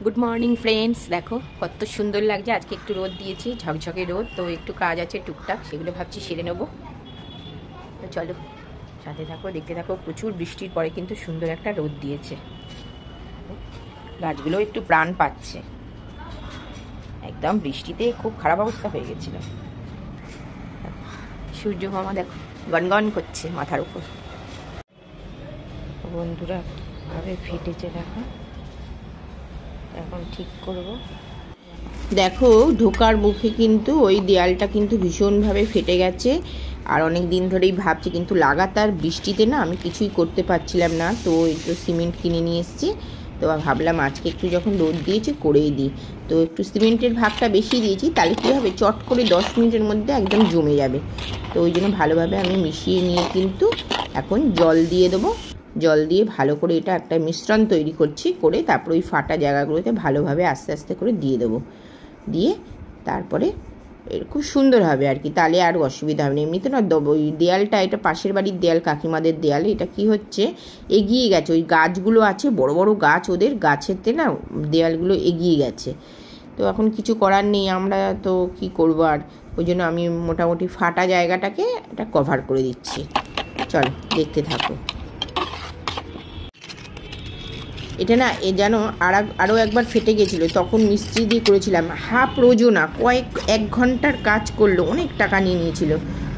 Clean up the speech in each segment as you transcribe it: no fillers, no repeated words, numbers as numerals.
Good morning friends, দেখো কত সুন্দর লাগছে। আজকে একটু রোদ দিয়েছি, ঝকঝকে রোদ। তো একটু কাজ আছে টুকটাক, সেগুলো ভাবছি সেরে নেবো। তো চলো সাথে থাকো, দেখতে থাকো। প্রচুর বৃষ্টির পরে কিন্তু সুন্দর একটা রোদ দিয়েছে, গাছগুলো একটু প্রাণ পাচ্ছে। একদম বৃষ্টিতে খুব খারাপ অবস্থা হয়ে গেছিল। সূর্য মামা দেখো গনগন করছে মাথার উপর। বন্ধুরা ভাবে ফেটেছে, দেখো এখন ঠিক করব। দেখো ঢোকার মুখে কিন্তু ওই দেয়ালটা কিন্তু ভীষণভাবে ফেটে গেছে। আর অনেক দিন ধরেই ভাবছি, কিন্তু লাগাতার বৃষ্টিতে না আমি কিছুই করতে পারছিলাম না। তো একটু সিমেন্ট কিনে নিয়ে এসেছি। তো ভাবলাম আজকে একটু যখন রোদ দিয়েছে করেই দিই। তো একটু সিমেন্টের ভাগটা বেশি দিয়েছি, তাহলে কী হবে, চট করে 10 মিনিটের মধ্যে একদম জমে যাবে। তো ওই জন্য ভালোভাবে আমি মিশিয়ে নিয়ে কিন্তু এখন জল দিয়ে দেবো। জল দিয়ে ভালো করে এটা একটা মিশ্রণ তৈরি করছি, করে তারপর ওই ফাটা জায়গাগুলোতে ভালোভাবে আস্তে আস্তে করে দিয়ে দেবো। দিয়ে তারপরে খুব সুন্দর হবে আর কি, তাহলে আর অসুবিধা হবে না। এমনিতে না ওই দেয়ালটা, এটা পাশের বাড়ির দেয়াল, কাকিমাদের দেয়াল। এটা কি হচ্ছে, এগিয়ে গেছে। ওই গাছগুলো আছে, বড় বড় গাছ, ওদের গাছেতে না দেয়ালগুলো এগিয়ে গেছে। তো এখন কিছু করার নেই, আমরা তো কি করবো আর। ওই জন্য আমি মোটামুটি ফাটা জায়গাটাকে এটা কভার করে দিচ্ছি। চলো দেখতে থাকো। এটা না যেন আরও একবার ফেটে গেছিলো, তখন মিস্ত্রি দিয়ে করেছিলাম। হাফ রোজও না, এক ঘন্টার কাজ করলো, অনেক টাকা নিয়ে নিয়েছিল।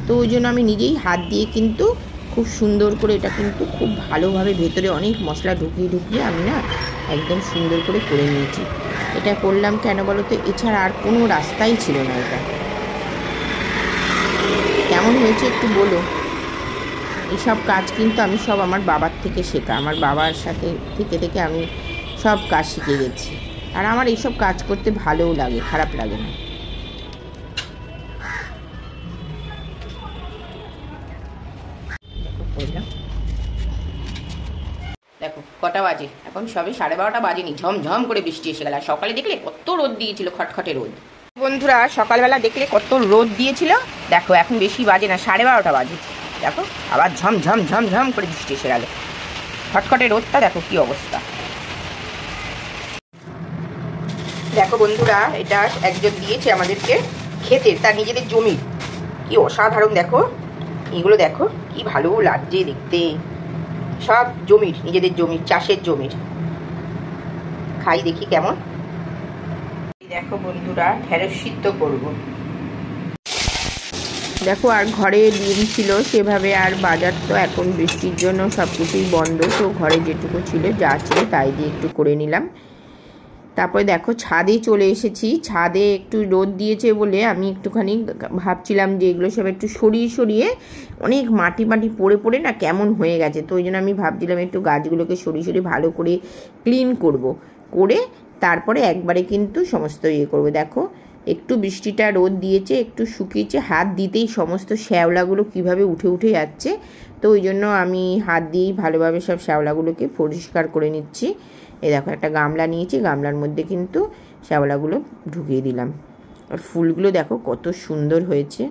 তো ওই জন্য আমি নিজেই হাত দিয়ে কিন্তু খুব সুন্দর করে এটা কিন্তু খুব ভালোভাবে ভেতরে অনেক মশলা ঢুকিয়ে আমি না একদম সুন্দর করে নিয়েছি। এটা করলাম কেন বলো তো, এছাড়া আর কোনো রাস্তাই ছিল না। এটা কেমন হয়েছে একটু বলো। এইসব কাজ কিন্তু আমি সব আমার বাবার থেকে শেখা। আমার বাবার সাথে থেকে আমি সব কাজ শিখে গেছি। আর আমার এইসব কাজ করতে ভালোও লাগে, খারাপ লাগে না। দেখো কটা বাজে, এখন সবে 12:30 বাজেনি, ঝমঝম করে বৃষ্টি এসে গেল। সকালে দেখলে কত রোদ দিয়েছিল, খটখটে রোদ। বন্ধুরা সকালবেলা দেখলে কত রোদ দিয়েছিল, দেখো এখন বেশি বাজে না, 12:30 বাজে। দেখো আবার ঝমঝম ঝমঝম করে বৃষ্টি এসে গেল। খটখটে রোদটা দেখো কি অবস্থা। দেখো বন্ধুরা, এটা একজন দিয়েছে আমাদেরকে ক্ষেতের, তার নিজেদের জমির। কি অসাধারণ দেখো, এগুলো দেখো কি ভালো লাগছে দেখতে। সব জমির, নিজেদের জমির, চাষের জমির। খাই দেখি কেমন। দেখো বন্ধুরা ঢেঁড়স সিদ্ধ করবো। দেখো আর ঘরে ডিম ছিল সেভাবে, আর বাজার তো এখন বৃষ্টির জন্য সব কিছুই বন্ধ। তো ঘরে যেটুকু ছিল, যা ছিল তাই দিয়ে একটু করে নিলাম। তারপরে দেখো ছাদে চলে এসেছি। ছাদে একটু রোদ দিয়েছে বলে আমি একটুখানি ভাবছিলাম যে এগুলো সব একটু সরিয়ে অনেক মাটি পড়ে না কেমন হয়ে গেছে। তো ওই জন্য আমি ভাবছিলাম একটু গাছগুলোকে সরিয়ে ভালো করে ক্লিন করে তারপরে একবারে কিন্তু সমস্ত করবো। দেখো একটু বৃষ্টিটা রোদ দিয়েছে, একটু শুকিয়েছে, হাত দিতেই সমস্ত শ্যাওলাগুলো কিভাবে উঠে যাচ্ছে। তো ওই জন্য আমি হাত দিয়েই ভালোভাবে সব শ্যাওলাগুলোকে পরিষ্কার করে নিচ্ছি। এই দেখো একটা গামলা নিয়েছি, গামলার মধ্যে কিন্তু শ্যাওলাগুলো ঢুকিয়ে দিলাম। আর ফুলগুলো দেখো কত সুন্দর হয়েছে।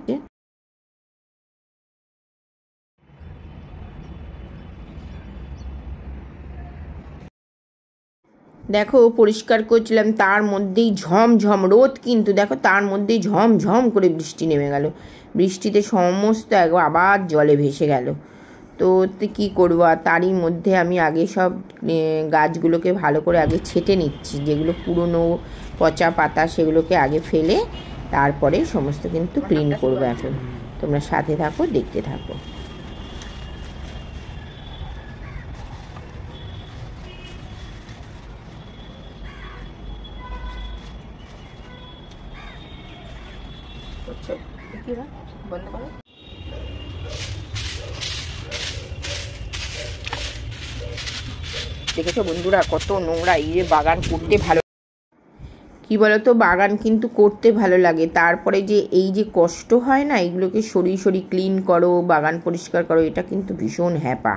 দেখো পরিষ্কার করছিলাম, তার মধ্যেই ঝমঝম রোদ, কিন্তু দেখো তার মধ্যেই ঝমঝম করে বৃষ্টি নেমে গেল। বৃষ্টিতে সমস্ত আবার জলে ভেসে গেল। তো কী করবো আর, তারই মধ্যে আমি আগে সব গাছগুলোকে ভালো করে আগে ছেঁটে নিচ্ছি। যেগুলো পুরনো পচা পাতা সেগুলোকে আগে ফেলে তারপরে সমস্ত কিন্তু ক্লিন করবো। এখন তোমরা সাথে থাকো, দেখতে থাকো। বন্ধ করো। দেখেছো বন্ধুরা কত নোংরা। এই যে বাগান করতে ভালো, কি বলতো, বাগান কিন্তু করতে ভালো লাগে, তারপরে যে এই যে কষ্ট হয় না, এগুলোকে সরিয়ে ক্লিন করো, বাগান পরিষ্কার করো, এটা কিন্তু ভীষণ হ্যাপা।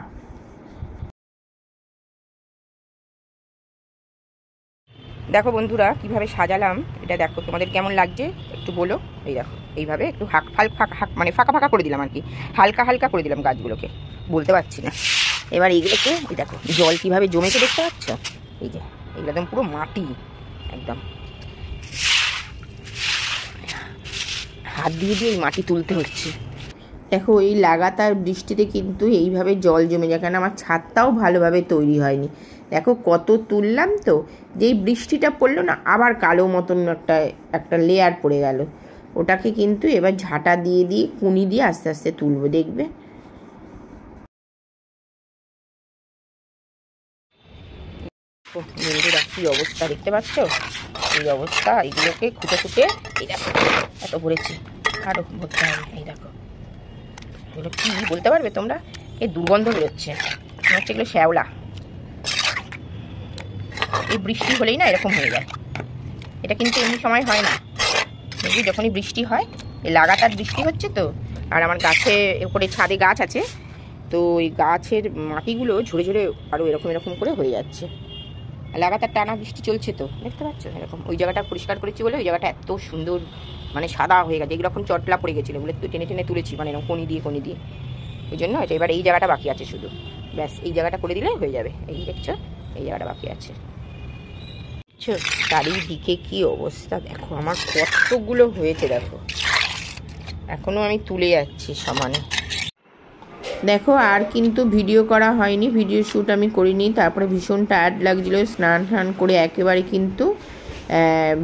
দেখো বন্ধুরা কিভাবে সাজালাম, এটা দেখো তোমাদের কেমন লাগছে একটু বলো। এই দেখো এইভাবে একটু মানে ফাঁকা করে দিলাম আর কি, হালকা করে দিলাম গাছগুলোকে, বলতে পারছি না। এবার এইগুলোকে এই দেখো জল কিভাবে জমেছে দেখতে পাচ্ছ, এই যে এগুলো একদম পুরো মাটি, একদম হাত দিয়ে দিয়ে এই মাটি তুলতে হচ্ছে। দেখো এই লাগাতার বৃষ্টিতে কিন্তু এইভাবে জল জমে যায়, কারণ আমার ছাদটাও ভালোভাবে তৈরি হয়নি। দেখো কত তুললাম, তো যেই বৃষ্টিটা পড়লো না আবার কালো মতন একটা লেয়ার পড়ে গেল। ওটাকে কিন্তু এবার ঝাঁটা দিয়ে দিয়ে কুনি দিয়ে আস্তে আস্তে তুলবো, দেখবে। বন্ধুরা কি অবস্থা দেখতে পাচ্ছ, এই অবস্থা। এইগুলোকে খুঁটে খুঁটে এই দেখো এত ভরেছি, আরো ভরতে হবে। এই দেখো এগুলো কি বলতে পারবে তোমরা? এই দুর্গন্ধ বেরোচ্ছে, মনে হচ্ছে এগুলো শ্যাওলা। এই বৃষ্টি হলেই না এরকম হয়ে যায়। এটা কিন্তু এমনি সময় হয় না, বুঝলি, যখনই বৃষ্টি হয়। এই লাগাতার বৃষ্টি হচ্ছে তো, আর আমার গাছে উপরে ছাদে গাছ আছে, তো ওই গাছের মাটিগুলো ঝরে ঝরে আরও এরকম এরকম করে হয়ে যাচ্ছে। লাগাতার টানা বৃষ্টি চলছে তো, দেখতে পাচ্ছ এরকম। ওই জায়গাটা পরিষ্কার করেছি বলে ওই জায়গাটা এত সুন্দর মানে সাদা হয়ে গেছে। এগুলো এখন চটলা পড়ে গেছিলো বলে একটু টেনে টেনে তুলেছি, মানে এরকম কনি দিয়ে ওই জন্য এটা। এবার এই জায়গাটা বাকি আছে শুধু, ব্যাস এই জায়গাটা করে দিলে হয়ে যাবে। এই দেখছো এই জায়গাটা বাকি আছে। চারিদিকে কি অবস্থা দেখো, আমার কতগুলো হয়েছে দেখো, এখনো আমি তুলে যাচ্ছি সমানে। দেখো আর কিন্তু ভিডিও করা হয়নি, ভিডিও শ্যুট আমি করিনি। তারপরে ভীষণ টায়ার্ড লাগছিলো, স্নান টান করে একেবারে কিন্তু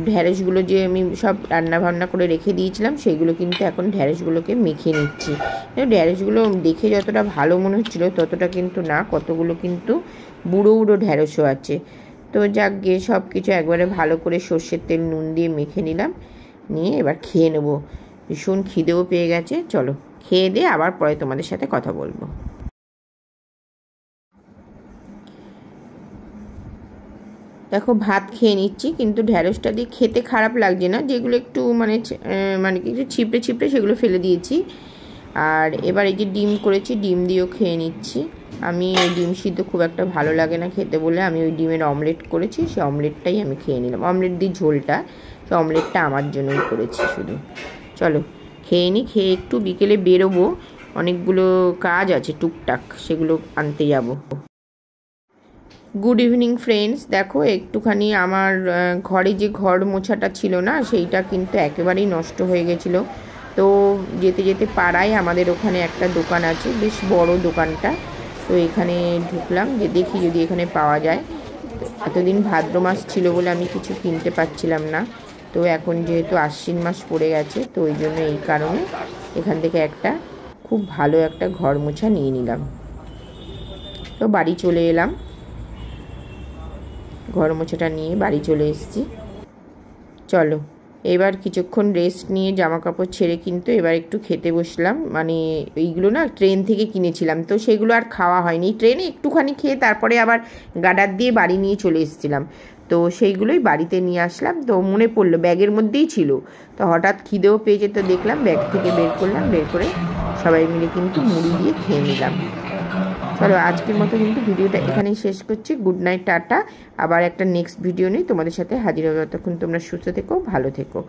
ঢ্যাঁড়সগুলো যে আমি সব রান্না বান্না করে রেখে দিয়েছিলাম সেইগুলো কিন্তু এখন ঢ্যাঁড়সগুলোকে মেখে নিচ্ছি। ঢ্যাঁড়সগুলো দেখে যতটা ভালো মনে হচ্ছিলো ততটা কিন্তু না, কতগুলো কিন্তু বুড়ো বুড়ো ঢ্যাঁড়সও আছে। তো যাক গিয়ে সব কিছু একবারে ভালো করে সর্ষের তেল নুন দিয়ে মেখে নিলাম, নিয়ে এবার খেয়ে নেবো। ভীষণ খিদেও পেয়ে গেছে, চলো খেয়ে দিয়ে আবার পরে তোমাদের সাথে কথা বলবো। দেখো ভাত খেয়ে নিচ্ছি, কিন্তু ঢ্যাঁড়সটা দিয়ে খেতে খারাপ লাগছে না, যেগুলো একটু মানে কিছু ছিপড়ে ছিপড়ে সেগুলো ফেলে দিয়েছি। আর এবার এই যে ডিম করেছি, ডিম দিয়েও খেয়ে নিচ্ছি। আমি ওই ডিম সিদ্ধ খুব একটা ভালো লাগে না খেতে বলে আমি ওই ডিমের অমলেট করেছি, সেই অমলেটটাই আমি খেয়ে নিলাম। অমলেট দিয়ে ঝোলটা, সেই অমলেটটা আমার জন্যই করেছি শুধু। চলো খেয়ে নিই, খেয়ে একটু বিকেলে বেরোবো, অনেকগুলো কাজ আছে টুকটাক, সেগুলো আনতে যাব। Good evening friends. দেখো একটুখানি আমার ঘরে যে ঘর মোছাটা ছিল না সেইটা কিন্তু একেবারেই নষ্ট হয়ে গেছিলো। তো যেতে যেতে পাড়ায় আমাদের ওখানে একটা দোকান আছে, বেশ বড় দোকানটা। তো এখানে ঢুকলাম যে দেখি যদি এখানে পাওয়া যায়। এতদিন ভাদ্র মাস ছিল বলে আমি কিছু কিনতে পারছিলাম না, তো এখন যেহেতু আশ্বিন মাস পড়ে গেছে তো ওই জন্য এই কারণে এখান থেকে একটা খুব ভালো একটা ঘর মোছা নিয়ে নিলাম। তো বাড়ি চলে এলাম, ঘর মোছাটা নিয়ে বাড়ি চলে এসেছি। চলো এবার কিছুক্ষণ রেস্ট নিয়ে জামা কাপড় ছেড়ে কিন্তু এবার একটু খেতে বসলাম। মানে এইগুলো না ট্রেন থেকে কিনেছিলাম, তো সেগুলো আর খাওয়া হয়নি। ট্রেনে একটুখানি খেয়ে তারপরে আবার গার্ডার দিয়ে বাড়ি নিয়ে চলে এসেছিলাম, তো সেইগুলোই বাড়িতে নিয়ে আসলাম। তো মনে পড়লো ব্যাগের মধ্যেই ছিল, তো হঠাৎ খিদেও পেয়েছে, তো দেখলাম ব্যাগ থেকে বের করলাম, বের করে সবাই মিলে কিন্তু মুড়ি দিয়ে খেয়ে নিলাম। চলো আজকের মতো কিন্তু ভিডিওটা এখানেই শেষ করছি। Good night, tata. আবার একটা নেক্সট ভিডিও নিয়ে তোমাদের সাথে হাজির হবে। ততক্ষণ তোমরা সুস্থ থেকো, ভালো থেকো।